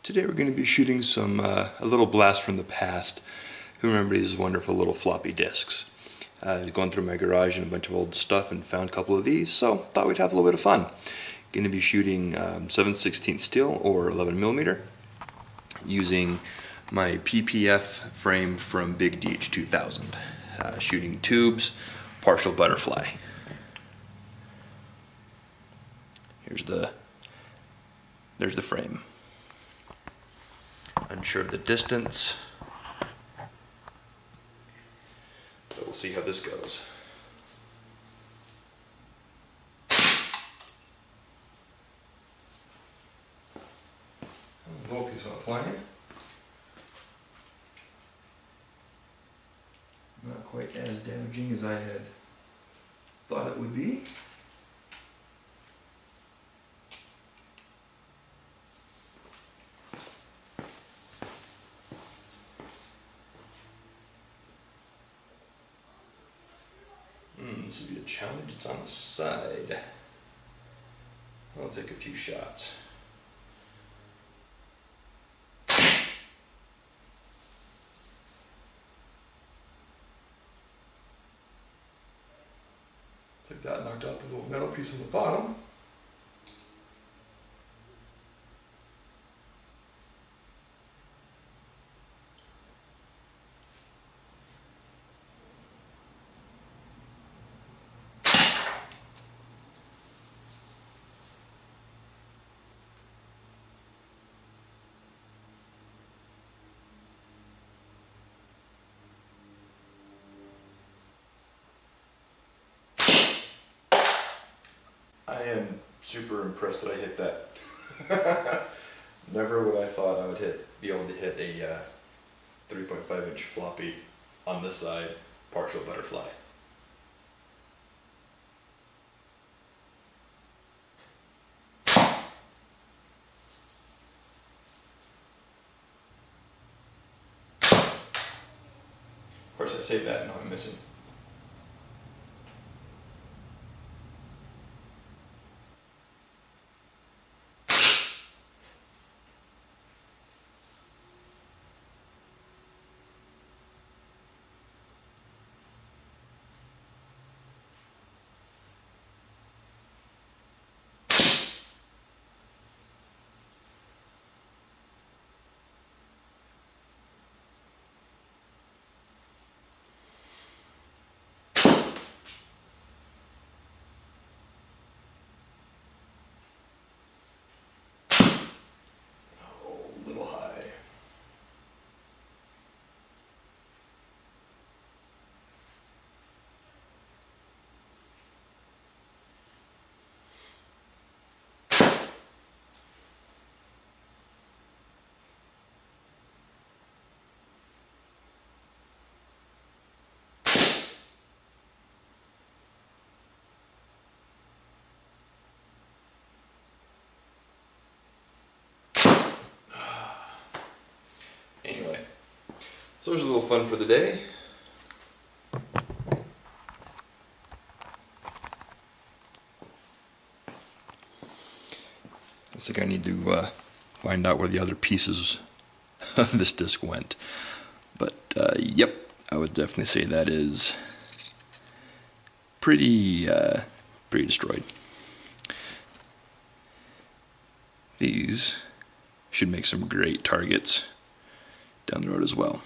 Today we're going to be shooting a little blast from the past. Who remembers these wonderful little floppy disks? I was going through my garage and a bunch of old stuff and found a couple of these, so thought we'd have a little bit of fun. Going to be shooting 7/16 steel or 11mm using my PPF frame from Big DH 2000. Shooting tubes, partial butterfly. There's the frame. Unsure of the distance, but we'll see how this goes. I don't know if he's not flying. Not quite as damaging as I had thought it would be. This will be a challenge. It's on the side. I'll take a few shots. Like that, knocked out the little metal piece on the bottom. I am super impressed that I hit that. Never would I thought I would be able to hit a 3.5-inch floppy on this side, partial butterfly. Of course I say that, now I'm missing. Anyway, so there's a little fun for the day. Looks like I need to find out where the other pieces of this disc went. But yep, I would definitely say that is pretty destroyed. These should make some great targets down the road as well.